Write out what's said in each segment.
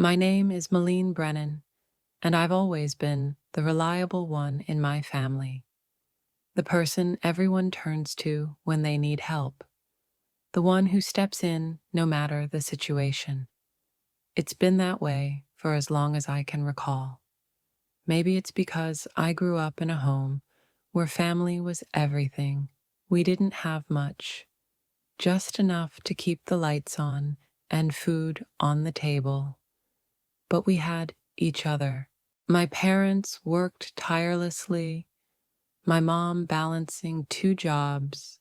My name is Malene Brennan, and I've always been the reliable one in my family, the person everyone turns to when they need help, the one who steps in no matter the situation. It's been that way for as long as I can recall. Maybe it's because I grew up in a home where family was everything. We didn't have much, just enough to keep the lights on and food on the table. But we had each other. My parents worked tirelessly, my mom balancing two jobs,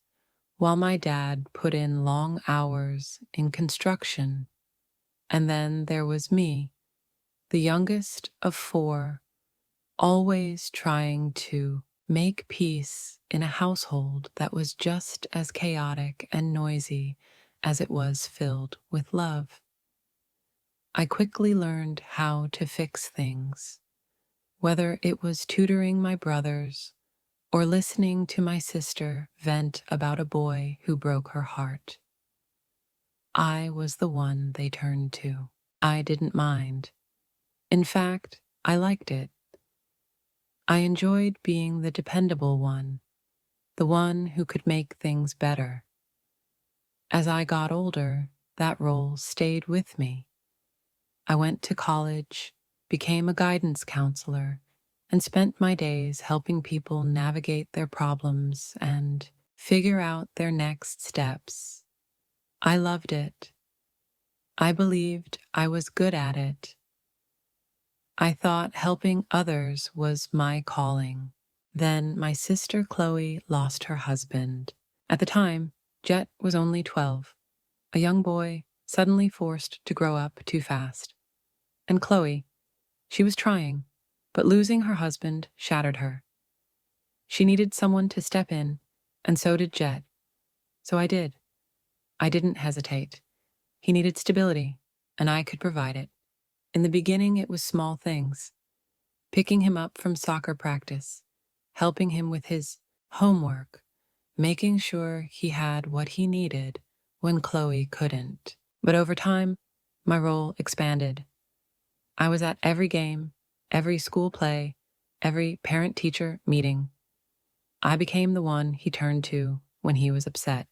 while my dad put in long hours in construction. And then there was me, the youngest of four, always trying to make peace in a household that was just as chaotic and noisy as it was filled with love. I quickly learned how to fix things, whether it was tutoring my brothers or listening to my sister vent about a boy who broke her heart. I was the one they turned to. I didn't mind. In fact, I liked it. I enjoyed being the dependable one, the one who could make things better. As I got older, that role stayed with me. I went to college, became a guidance counselor, and spent my days helping people navigate their problems and figure out their next steps. I loved it. I believed I was good at it. I thought helping others was my calling. Then my sister Chloe lost her husband. At the time, Jet was only 12, a young boy suddenly forced to grow up too fast. And Chloe, she was trying, but losing her husband shattered her. She needed someone to step in, and so did Jet. So I did. I didn't hesitate. He needed stability, and I could provide it. In the beginning, it was small things. Picking him up from soccer practice, helping him with his homework, making sure he had what he needed when Chloe couldn't. But over time, my role expanded. I was at every game, every school play, every parent-teacher meeting. I became the one he turned to when he was upset,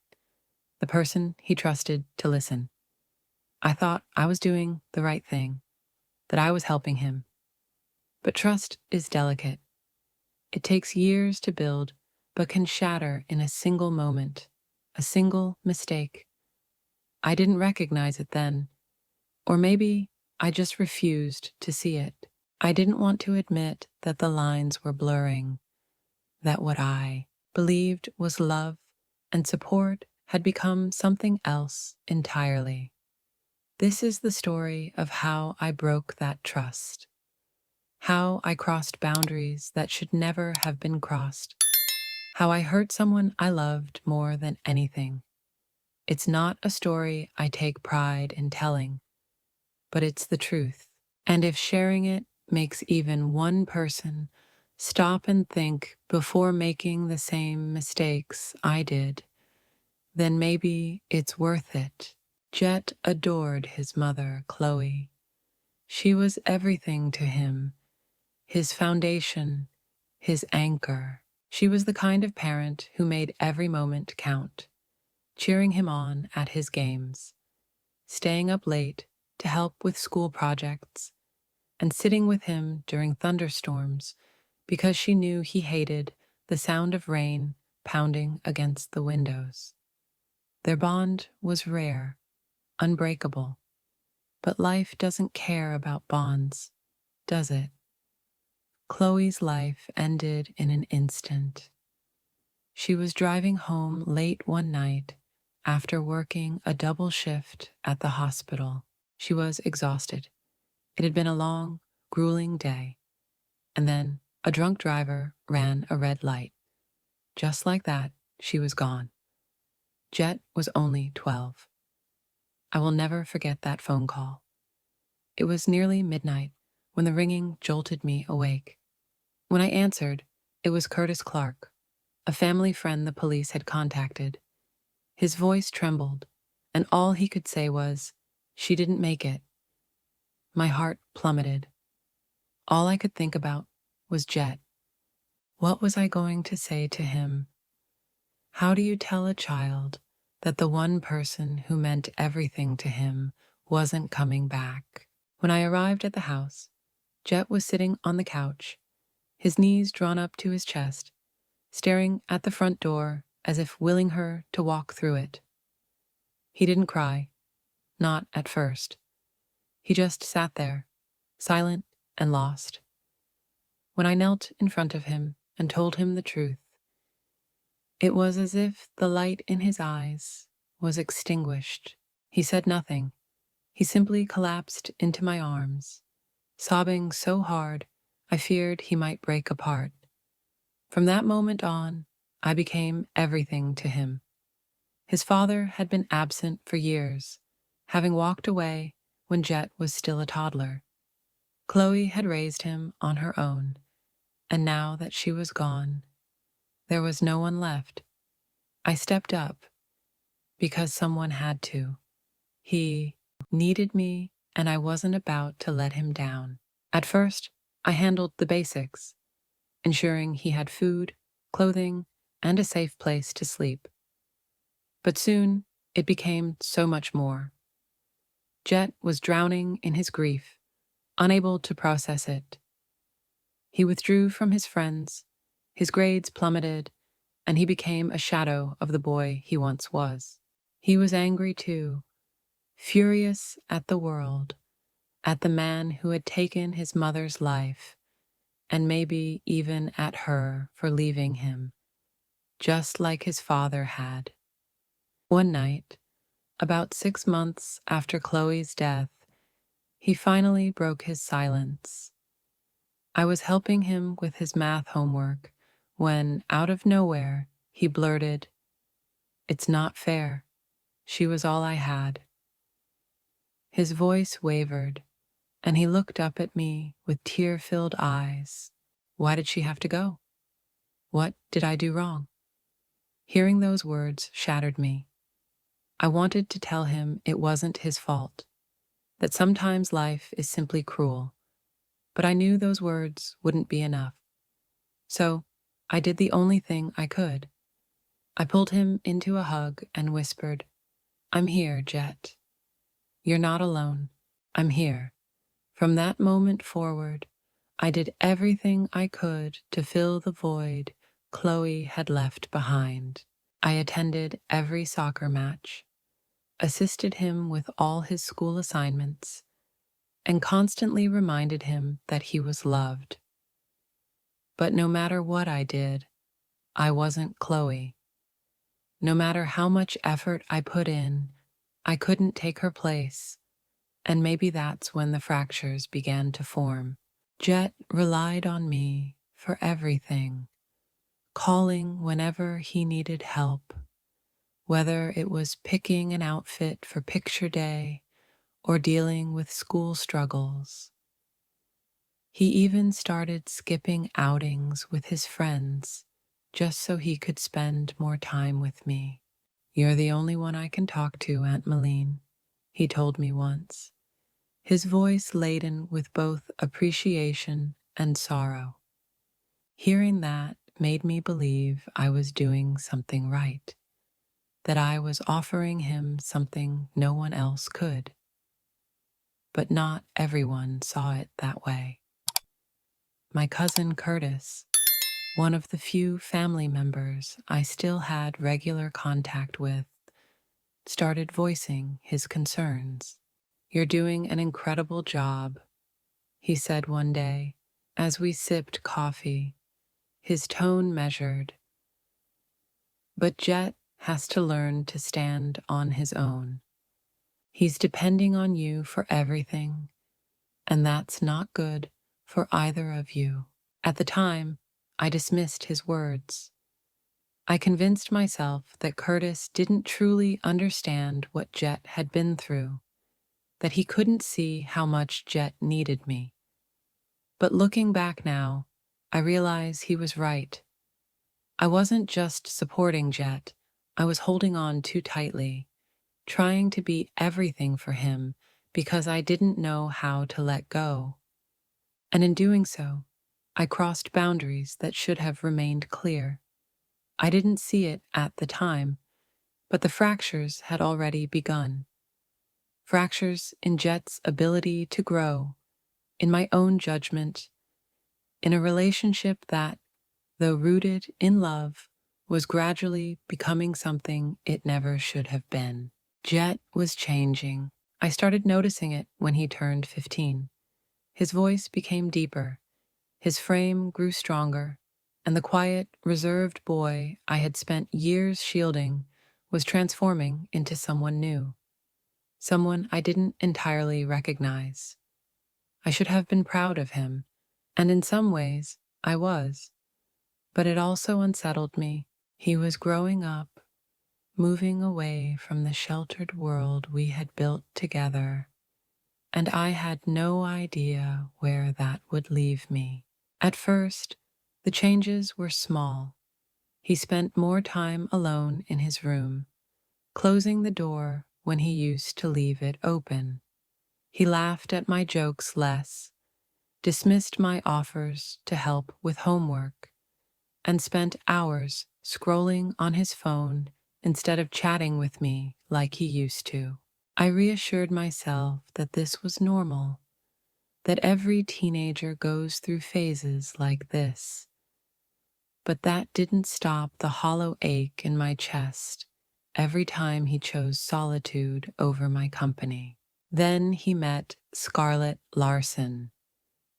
the person he trusted to listen. I thought I was doing the right thing, that I was helping him. But trust is delicate. It takes years to build, but can shatter in a single moment, a single mistake. I didn't recognize it then, or maybe I just refused to see it. I didn't want to admit that the lines were blurring, that what I believed was love and support had become something else entirely. This is the story of how I broke that trust, how I crossed boundaries that should never have been crossed, how I hurt someone I loved more than anything. It's not a story I take pride in telling, but it's the truth. And if sharing it makes even one person stop and think before making the same mistakes I did, then maybe it's worth it. Jet adored his mother, Chloe. She was everything to him, his foundation, his anchor. She was the kind of parent who made every moment count, cheering him on at his games, staying up late to help with school projects, and sitting with him during thunderstorms because she knew he hated the sound of rain pounding against the windows. Their bond was rare, unbreakable, but life doesn't care about bonds, does it? Chloe's life ended in an instant. She was driving home late one night after working a double shift at the hospital. She was exhausted. It had been a long, grueling day. And then a drunk driver ran a red light. Just like that, she was gone. Jet was only 12. I will never forget that phone call. It was nearly midnight when the ringing jolted me awake. When I answered, it was Curtis Clark, a family friend the police had contacted. His voice trembled, and all he could say was, "She didn't make it." My heart plummeted. All I could think about was Jet. What was I going to say to him? How do you tell a child that the one person who meant everything to him wasn't coming back? When I arrived at the house, Jet was sitting on the couch, his knees drawn up to his chest, staring at the front door as if willing her to walk through it. He didn't cry, not at first. He just sat there, silent and lost. When I knelt in front of him and told him the truth, it was as if the light in his eyes was extinguished. He said nothing. He simply collapsed into my arms, sobbing so hard I feared he might break apart. From that moment on, I became everything to him. His father had been absent for years, having walked away when Jet was still a toddler. Chloe had raised him on her own, and now that she was gone, there was no one left. I stepped up because someone had to. He needed me, and I wasn't about to let him down. At first, I handled the basics, ensuring he had food, clothing, and a safe place to sleep. But soon, it became so much more. Jet was drowning in his grief, unable to process it. He withdrew from his friends, his grades plummeted, and he became a shadow of the boy he once was. He was angry too, furious at the world, at the man who had taken his mother's life, and maybe even at her for leaving him, just like his father had. One night, about 6 months after Chloe's death, he finally broke his silence. I was helping him with his math homework when, out of nowhere, he blurted, "It's not fair. She was all I had." His voice wavered, and he looked up at me with tear-filled eyes. Why did she have to go? What did I do wrong? Hearing those words shattered me. I wanted to tell him it wasn't his fault, that sometimes life is simply cruel, but I knew those words wouldn't be enough. So I did the only thing I could. I pulled him into a hug and whispered, "I'm here, Jet. You're not alone. I'm here." From that moment forward, I did everything I could to fill the void Chloe had left behind. I attended every soccer match, assisted him with all his school assignments, and constantly reminded him that he was loved. But no matter what I did, I wasn't Chloe. No matter how much effort I put in, I couldn't take her place, and maybe that's when the fractures began to form. Jet relied on me for everything, calling whenever he needed help, whether it was picking an outfit for picture day or dealing with school struggles. He even started skipping outings with his friends just so he could spend more time with me. "You're the only one I can talk to, Aunt Malene," he told me once, his voice laden with both appreciation and sorrow. Hearing that made me believe I was doing something right, that I was offering him something no one else could. But not everyone saw it that way. My cousin Curtis, one of the few family members I still had regular contact with, started voicing his concerns. "You're doing an incredible job," he said one day as we sipped coffee, his tone measured. "But Jet has to learn to stand on his own. He's depending on you for everything, and that's not good for either of you." At the time, I dismissed his words. I convinced myself that Curtis didn't truly understand what Jet had been through, that he couldn't see how much Jet needed me. But looking back now, I realize he was right. I wasn't just supporting Jet, I was holding on too tightly, trying to be everything for him because I didn't know how to let go. And in doing so, I crossed boundaries that should have remained clear. I didn't see it at the time, but the fractures had already begun. Fractures in Jet's ability to grow, in my own judgment, in a relationship that, though rooted in love, was gradually becoming something it never should have been. Jet was changing. I started noticing it when he turned 15. His voice became deeper, his frame grew stronger, and the quiet, reserved boy I had spent years shielding was transforming into someone new, someone I didn't entirely recognize. I should have been proud of him, and in some ways, I was. But it also unsettled me. He was growing up, moving away from the sheltered world we had built together, and I had no idea where that would leave me. At first, the changes were small. He spent more time alone in his room, closing the door when he used to leave it open. He laughed at my jokes less, dismissed my offers to help with homework, and spent hours scrolling on his phone instead of chatting with me like he used to. I reassured myself that this was normal, that every teenager goes through phases like this. But that didn't stop the hollow ache in my chest every time he chose solitude over my company. Then he met Scarlett Larson.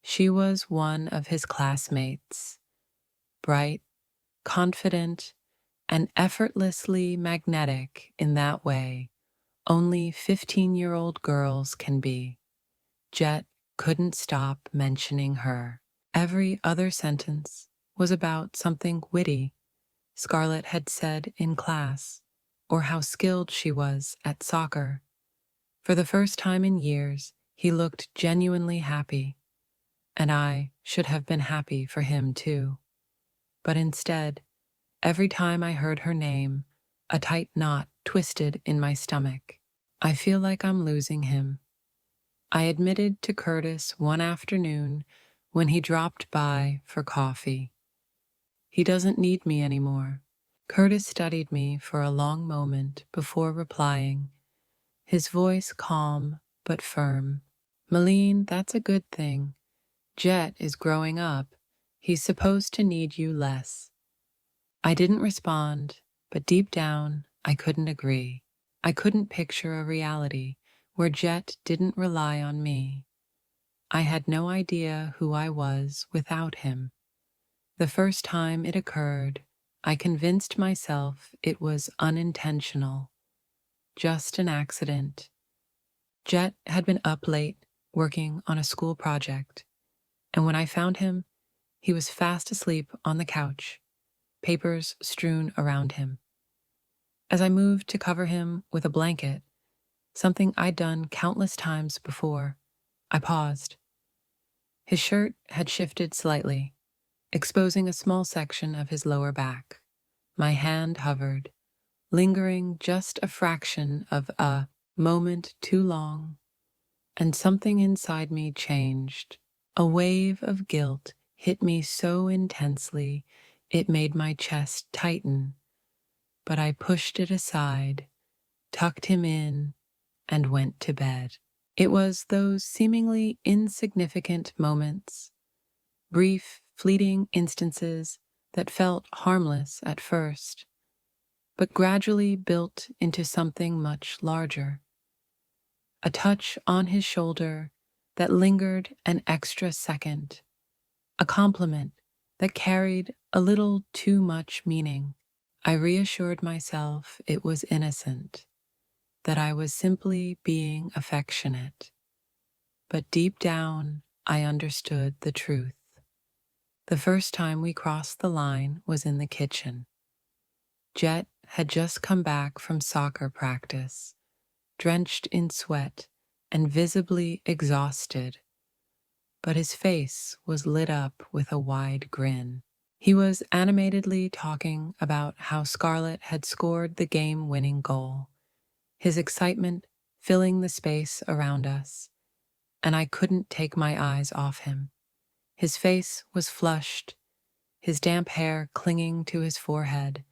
She was one of his classmates, bright, confident, and effortlessly magnetic in that way only 15-year-old girls can be. Jet couldn't stop mentioning her. Every other sentence was about something witty Scarlett had said in class, or how skilled she was at soccer. For the first time in years, he looked genuinely happy, and I should have been happy for him too. But instead, every time I heard her name, a tight knot twisted in my stomach. I feel like I'm losing him. I admitted to Curtis one afternoon when he dropped by for coffee. He doesn't need me anymore. Curtis studied me for a long moment before replying, his voice calm but firm. Malene, that's a good thing. Jet is growing up. He's supposed to need you less. I didn't respond, but deep down, I couldn't agree. I couldn't picture a reality where Jet didn't rely on me. I had no idea who I was without him. The first time it occurred, I convinced myself it was unintentional, just an accident. Jet had been up late, working on a school project, and when I found him, he was fast asleep on the couch, papers strewn around him. As I moved to cover him with a blanket, something I'd done countless times before, I paused. His shirt had shifted slightly, exposing a small section of his lower back. My hand hovered, lingering just a fraction of a moment too long, and something inside me changed. A wave of guilt hit me so intensely it made my chest tighten, but I pushed it aside, tucked him in, and went to bed. It was those seemingly insignificant moments, brief, fleeting instances that felt harmless at first, but gradually built into something much larger. A touch on his shoulder that lingered an extra second, a compliment that carried a little too much meaning. I reassured myself it was innocent, that I was simply being affectionate. But deep down, I understood the truth. The first time we crossed the line was in the kitchen. Jet had just come back from soccer practice, drenched in sweat and visibly exhausted, but his face was lit up with a wide grin. He was animatedly talking about how Scarlett had scored the game-winning goal, his excitement filling the space around us, and I couldn't take my eyes off him. His face was flushed, his damp hair clinging to his forehead,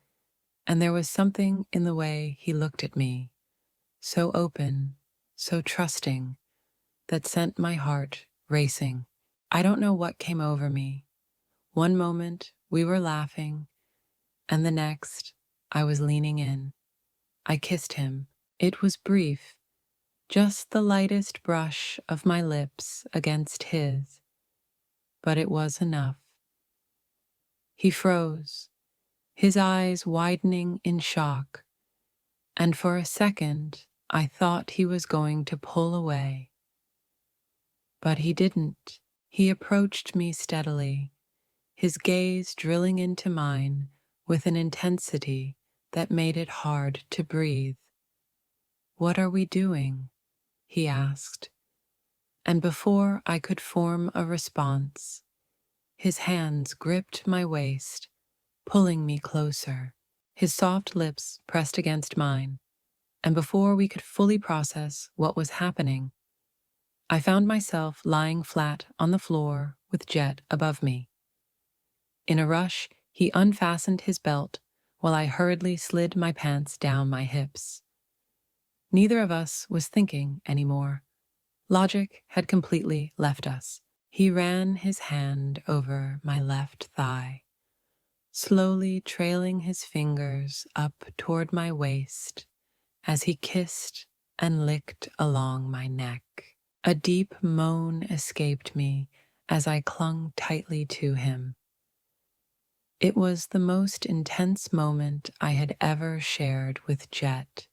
and there was something in the way he looked at me, so open, so trusting, that sent my heart racing. I don't know what came over me. One moment we were laughing, and the next I was leaning in. I kissed him. It was brief, just the lightest brush of my lips against his, but it was enough. He froze, his eyes widening in shock, and for a second I thought he was going to pull away. But he didn't. He approached me steadily, his gaze drilling into mine with an intensity that made it hard to breathe. "What are we doing?" he asked, and before I could form a response, his hands gripped my waist, pulling me closer. His soft lips pressed against mine, and before we could fully process what was happening, I found myself lying flat on the floor with Jet above me. In a rush, he unfastened his belt while I hurriedly slid my pants down my hips. Neither of us was thinking anymore. Logic had completely left us. He ran his hand over my left thigh, slowly trailing his fingers up toward my waist as he kissed and licked along my neck. A deep moan escaped me as I clung tightly to him. It was the most intense moment I had ever shared with Jet.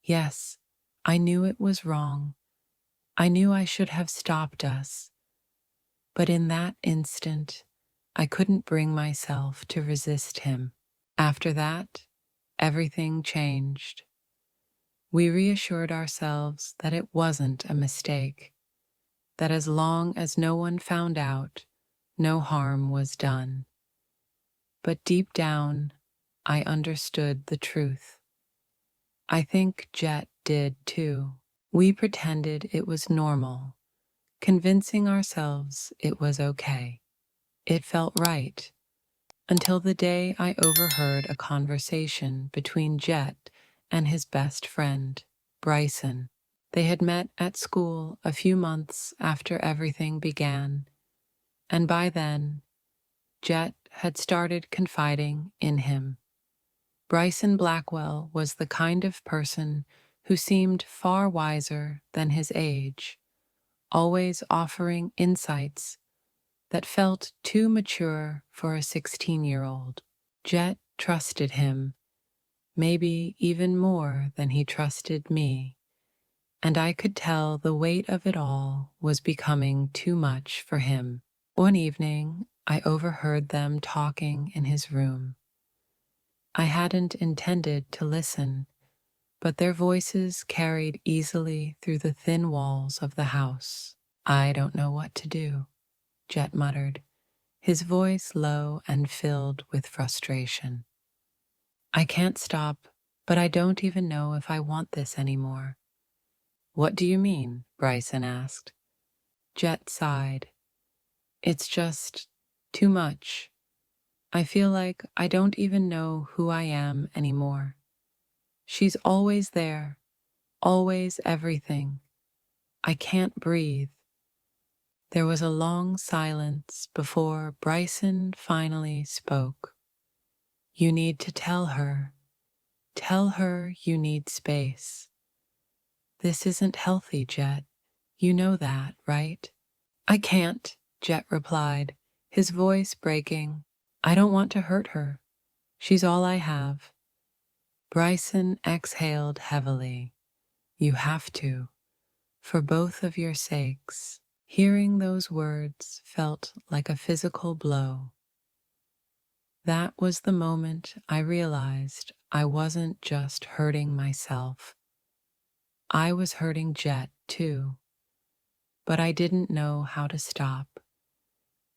Yes, I knew it was wrong. I knew I should have stopped us. But in that instant, I couldn't bring myself to resist him. After that, everything changed. We reassured ourselves that it wasn't a mistake, that as long as no one found out, no harm was done. But deep down, I understood the truth. I think Jet did too. We pretended it was normal, convincing ourselves it was okay. It felt right, until the day I overheard a conversation between Jet and his best friend, Bryson. They had met at school a few months after everything began, and by then, Jet had started confiding in him. Bryson Blackwell was the kind of person who seemed far wiser than his age, always offering insights that felt too mature for a 16-year-old. Jet trusted him, maybe even more than he trusted me, and I could tell the weight of it all was becoming too much for him. One evening, I overheard them talking in his room. I hadn't intended to listen, but their voices carried easily through the thin walls of the house. "I don't know what to do," Jet muttered, his voice low and filled with frustration. "I can't stop, but I don't even know if I want this anymore." "What do you mean?" Bryson asked. Jet sighed. "It's just too much. I feel like I don't even know who I am anymore. She's always there, always everything. I can't breathe." There was a long silence before Bryson finally spoke. "You need to tell her. Tell her you need space. This isn't healthy, Jet. You know that, right?" "I can't," Jet replied, his voice breaking. "I don't want to hurt her. She's all I have." Bryson exhaled heavily. "You have to, for both of your sakes." Hearing those words felt like a physical blow. That was the moment I realized I wasn't just hurting myself. I was hurting Jet too, but I didn't know how to stop.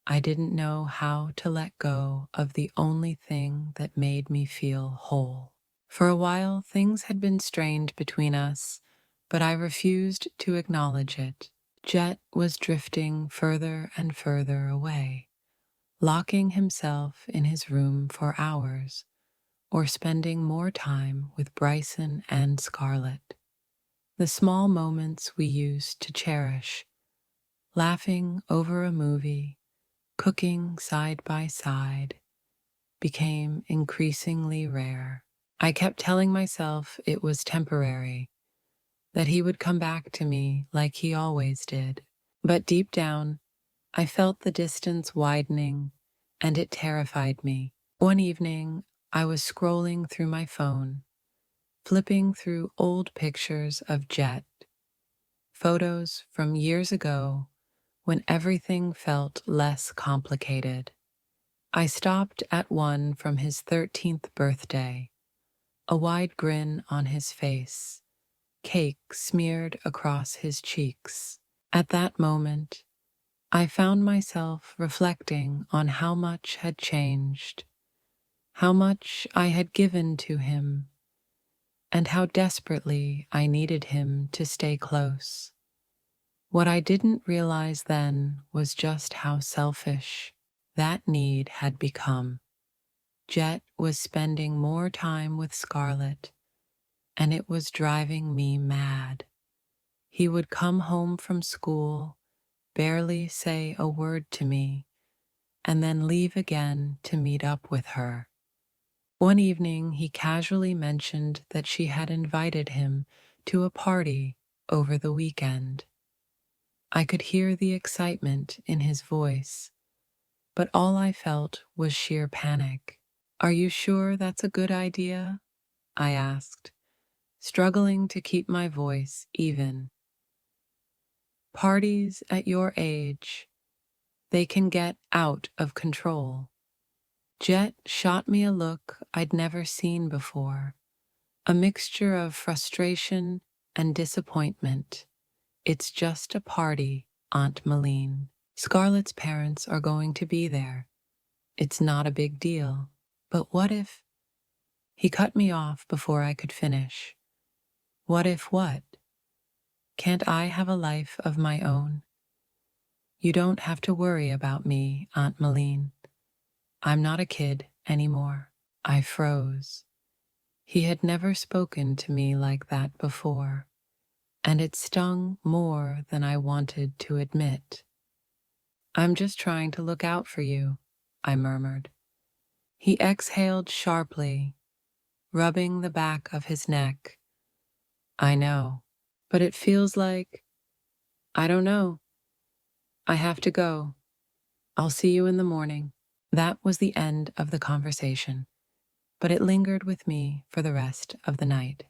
I didn't know how to let go of the only thing that made me feel whole. For a while, things had been strained between us, but I refused to acknowledge it. Jet was drifting further and further away, locking himself in his room for hours, or spending more time with Bryson and Scarlett. The small moments we used to cherish, laughing over a movie, cooking side by side, became increasingly rare. I kept telling myself it was temporary, that he would come back to me like he always did. But deep down, I felt the distance widening, and it terrified me. One evening, I was scrolling through my phone, flipping through old pictures of Jet, photos from years ago when everything felt less complicated. I stopped at one from his 13th birthday, a wide grin on his face, cake smeared across his cheeks. At that moment, I found myself reflecting on how much had changed, how much I had given to him, and how desperately I needed him to stay close. What I didn't realize then was just how selfish that need had become. Jet was spending more time with Scarlett, and it was driving me mad. He would come home from school, barely say a word to me, and then leave again to meet up with her. One evening, he casually mentioned that she had invited him to a party over the weekend. I could hear the excitement in his voice, but all I felt was sheer panic. "Are you sure that's a good idea?" I asked, struggling to keep my voice even. Parties at your age, they can get out of control. Jet shot me a look I'd never seen before, a mixture of frustration and disappointment. "It's just a party, Aunt Malene. Scarlett's parents are going to be there. It's not a big deal. But what if—" He cut me off before I could finish. What if what? Can't I have a life of my own? You don't have to worry about me, Aunt Malene. I'm not a kid anymore. I froze. He had never spoken to me like that before, and it stung more than I wanted to admit. "I'm just trying to look out for you," I murmured. He exhaled sharply, rubbing the back of his neck. "I know, but it feels like, I don't know. I have to go. I'll see you in the morning." That was the end of the conversation, but it lingered with me for the rest of the night.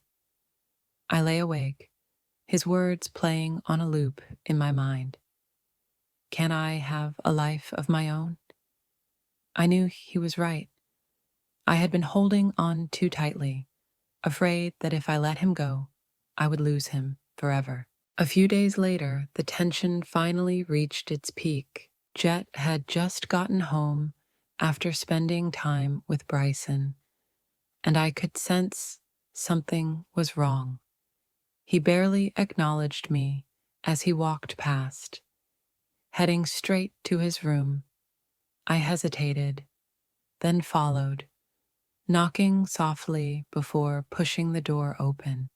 I lay awake, his words playing on a loop in my mind. Can I have a life of my own? I knew he was right. I had been holding on too tightly, afraid that if I let him go, I would lose him forever. A few days later, the tension finally reached its peak. Jet had just gotten home after spending time with Bryson, and I could sense something was wrong. He barely acknowledged me as he walked past, heading straight to his room. I hesitated, then followed, knocking softly before pushing the door open.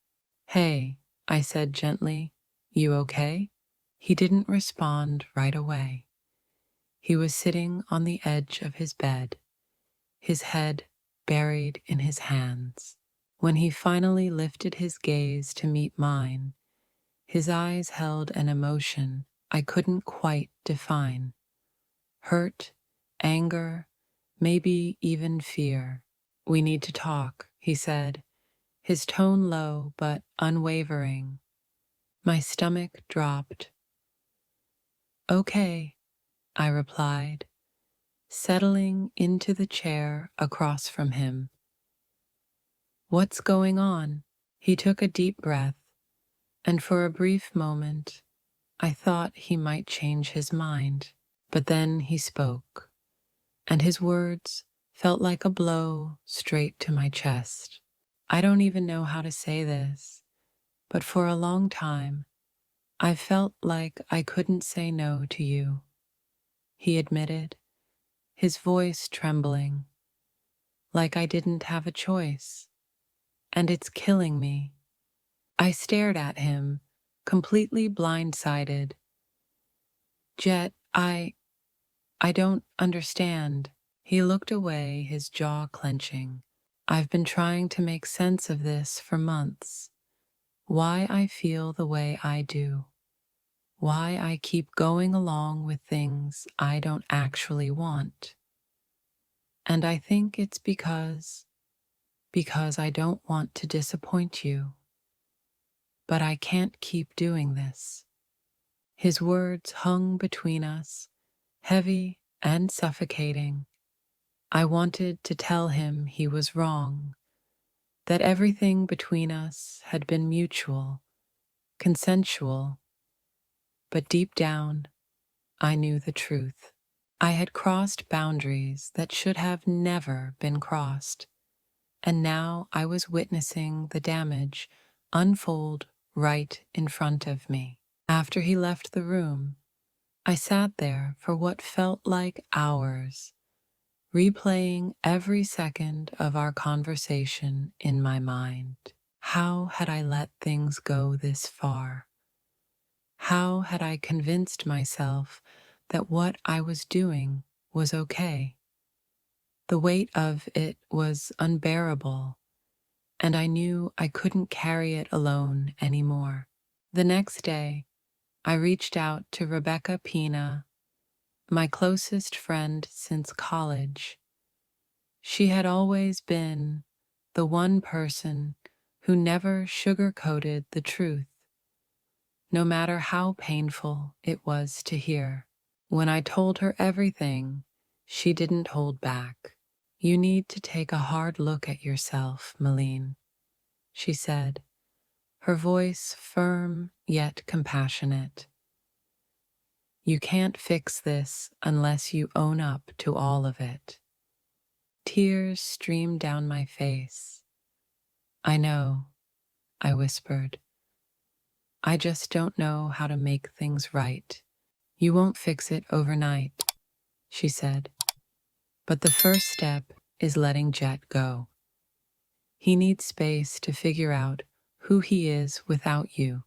"Hey," I said gently, "you okay?" He didn't respond right away. He was sitting on the edge of his bed, his head buried in his hands. When he finally lifted his gaze to meet mine, his eyes held an emotion I couldn't quite define. Hurt, anger, maybe even fear. "We need to talk," he said, his tone low but unwavering. My stomach dropped. "Okay," I replied, settling into the chair across from him. "What's going on?" He took a deep breath, and for a brief moment, I thought he might change his mind. But then he spoke, and his words felt like a blow straight to my chest. "I don't even know how to say this, but for a long time, I felt like I couldn't say no to you," he admitted, his voice trembling, "like I didn't have a choice, and it's killing me." I stared at him, completely blindsided. "Jet, I don't understand." He looked away, his jaw clenching. "I've been trying to make sense of this for months. Why I feel the way I do. Why I keep going along with things I don't actually want. And I think it's because I don't want to disappoint you. But I can't keep doing this." His words hung between us, heavy and suffocating. I wanted to tell him he was wrong, that everything between us had been mutual, consensual, but deep down, I knew the truth. I had crossed boundaries that should have never been crossed, and now I was witnessing the damage unfold right in front of me. After he left the room, I sat there for what felt like hours, replaying every second of our conversation in my mind. How had I let things go this far? How had I convinced myself that what I was doing was okay? The weight of it was unbearable, and I knew I couldn't carry it alone anymore. The next day, I reached out to Rebecca Pina, my closest friend since college. She had always been the one person who never sugarcoated the truth, no matter how painful it was to hear. When I told her everything, she didn't hold back. "You need to take a hard look at yourself, Malene," she said, her voice firm yet compassionate. "You can't fix this unless you own up to all of it." Tears streamed down my face. "I know," I whispered. "I just don't know how to make things right." "You won't fix it overnight," she said. "But the first step is letting Jet go. He needs space to figure out who he is without you.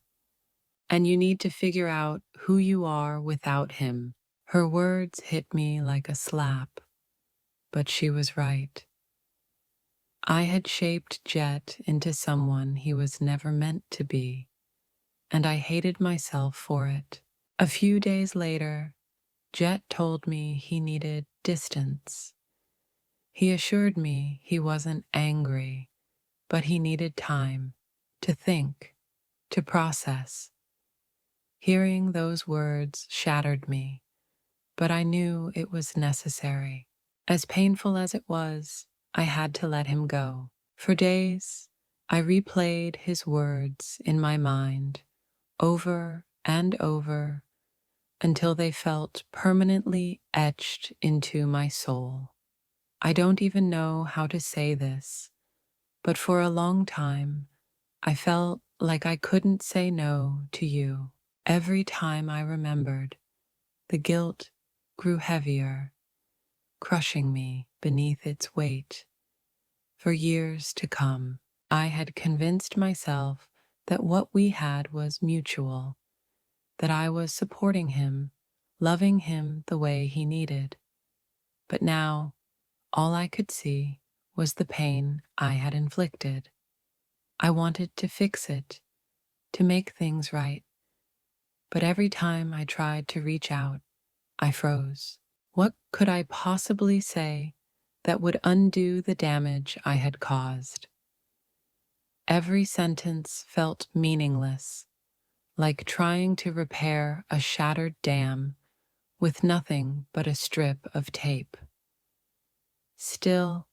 And you need to figure out who you are without him." Her words hit me like a slap, but she was right. I had shaped Jet into someone he was never meant to be, and I hated myself for it. A few days later, Jet told me he needed distance. He assured me he wasn't angry, but he needed time to think, to process. Hearing those words shattered me, but I knew it was necessary. As painful as it was, I had to let him go. For days, I replayed his words in my mind, over and over, until they felt permanently etched into my soul. I don't even know how to say this, but for a long time, I felt like I couldn't say no to you. Every time I remembered, the guilt grew heavier, crushing me beneath its weight. For years to come, I had convinced myself that what we had was mutual, that I was supporting him, loving him the way he needed. But now, all I could see was the pain I had inflicted. I wanted to fix it, to make things right. But every time I tried to reach out, I froze. What could I possibly say that would undo the damage I had caused? Every sentence felt meaningless, like trying to repair a shattered dam with nothing but a strip of tape. Still,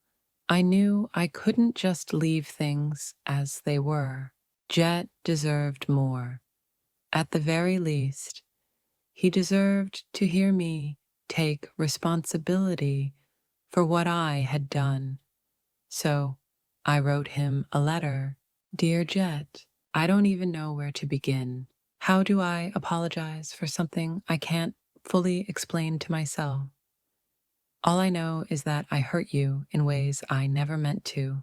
I knew I couldn't just leave things as they were. Jet deserved more. At the very least, he deserved to hear me take responsibility for what I had done. So I wrote him a letter. "Dear Jet, I don't even know where to begin. How do I apologize for something I can't fully explain to myself? All I know is that I hurt you in ways I never meant to,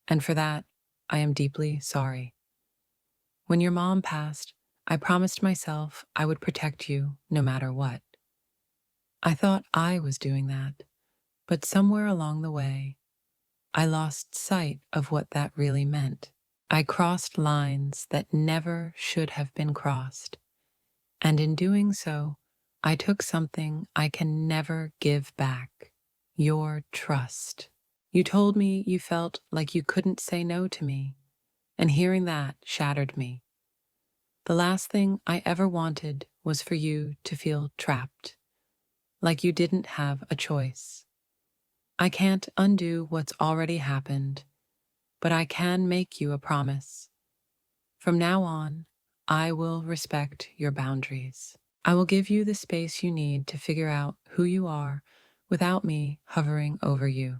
and for that, I am deeply sorry. When your mom passed, I promised myself I would protect you no matter what. I thought I was doing that, but somewhere along the way, I lost sight of what that really meant. I crossed lines that never should have been crossed, and in doing so, I took something I can never give back: your trust. You told me you felt like you couldn't say no to me, and hearing that shattered me. The last thing I ever wanted was for you to feel trapped, like you didn't have a choice. I can't undo what's already happened, but I can make you a promise. From now on, I will respect your boundaries. I will give you the space you need to figure out who you are without me hovering over you.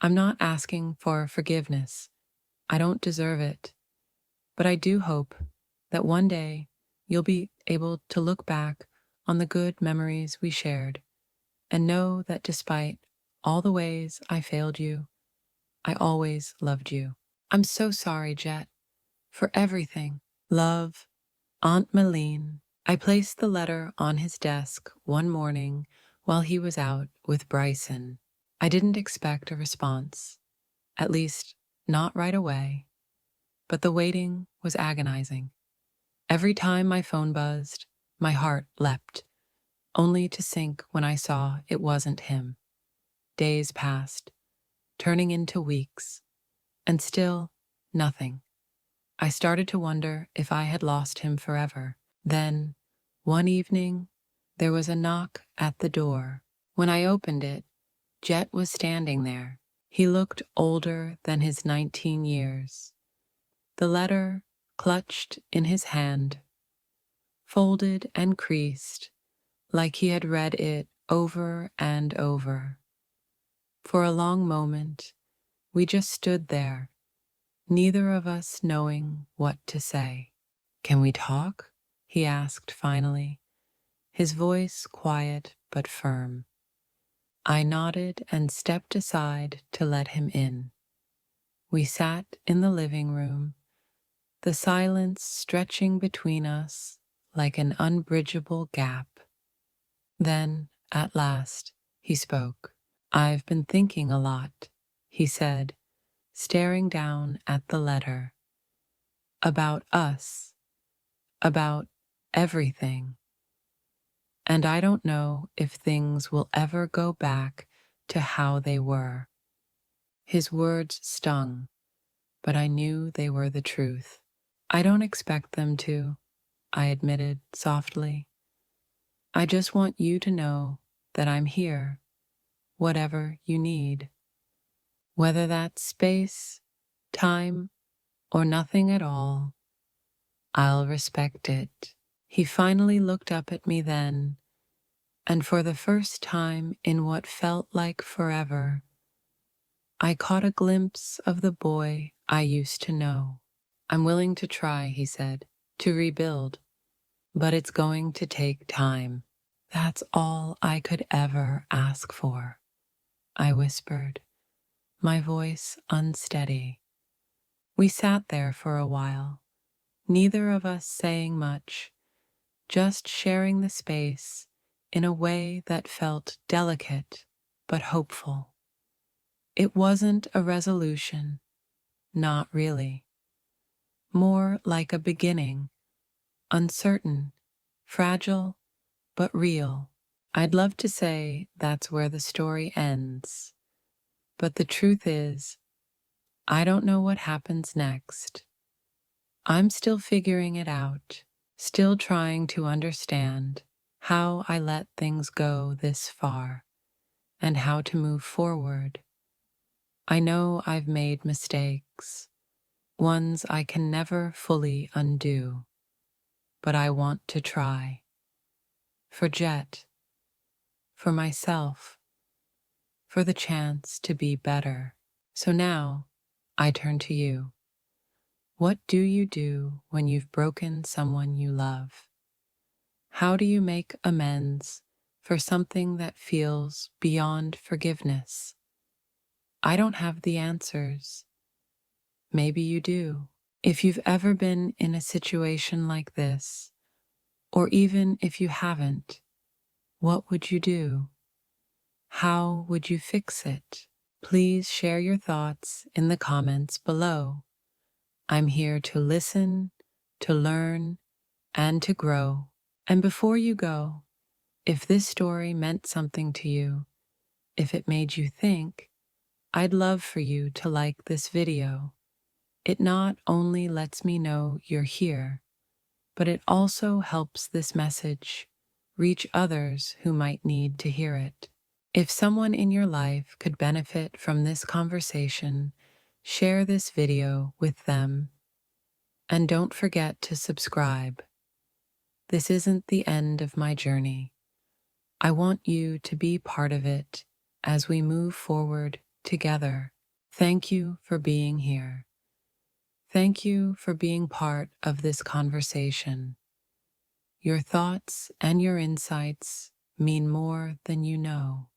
I'm not asking for forgiveness. I don't deserve it. But I do hope that one day you'll be able to look back on the good memories we shared and know that despite all the ways I failed you, I always loved you. I'm so sorry, Jet, for everything. Love, Aunt Meline. I placed the letter on his desk one morning while he was out with Bryson. I didn't expect a response, at least not right away, but the waiting was agonizing. Every time my phone buzzed, my heart leapt, only to sink when I saw it wasn't him. Days passed, turning into weeks, and still nothing. I started to wonder if I had lost him forever. Then, one evening, there was a knock at the door. When I opened it, Jet was standing there. He looked older than his 19 years. The letter, clutched in his hand, folded and creased, like he had read it over and over. For a long moment, we just stood there, neither of us knowing what to say. "Can we talk?" he asked finally, his voice quiet but firm. I nodded and stepped aside to let him in. We sat in the living room, the silence stretching between us like an unbridgeable gap. Then, at last, he spoke. "I've been thinking a lot," he said, staring down at the letter. "About us, about everything. And I don't know if things will ever go back to how they were." His words stung, but I knew they were the truth. "I don't expect them to," I admitted softly. "I just want you to know that I'm here, whatever you need. Whether that's space, time, or nothing at all, I'll respect it." He finally looked up at me then, and for the first time in what felt like forever, I caught a glimpse of the boy I used to know. "I'm willing to try," he said, "to rebuild, but it's going to take time." "That's all I could ever ask for," I whispered, my voice unsteady. We sat there for a while, neither of us saying much, just sharing the space in a way that felt delicate but hopeful. It wasn't a resolution, not really. More like a beginning, uncertain, fragile, but real. I'd love to say that's where the story ends, but the truth is, I don't know what happens next. I'm still figuring it out, still trying to understand how I let things go this far and how to move forward. I know I've made mistakes, ones I can never fully undo, but I want to try. For Jet, for myself, for the chance to be better. So now, I turn to you. What do you do when you've broken someone you love? How do you make amends for something that feels beyond forgiveness? I don't have the answers. Maybe you do. If you've ever been in a situation like this, or even if you haven't, what would you do? How would you fix it? Please share your thoughts in the comments below. I'm here to listen, to learn, and to grow. And before you go, if this story meant something to you, if it made you think, I'd love for you to like this video. It not only lets me know you're here, but it also helps this message reach others who might need to hear it. If someone in your life could benefit from this conversation, share this video with them. And don't forget to subscribe. This isn't the end of my journey. I want you to be part of it as we move forward together. Thank you for being here. Thank you for being part of this conversation. Your thoughts and your insights mean more than you know.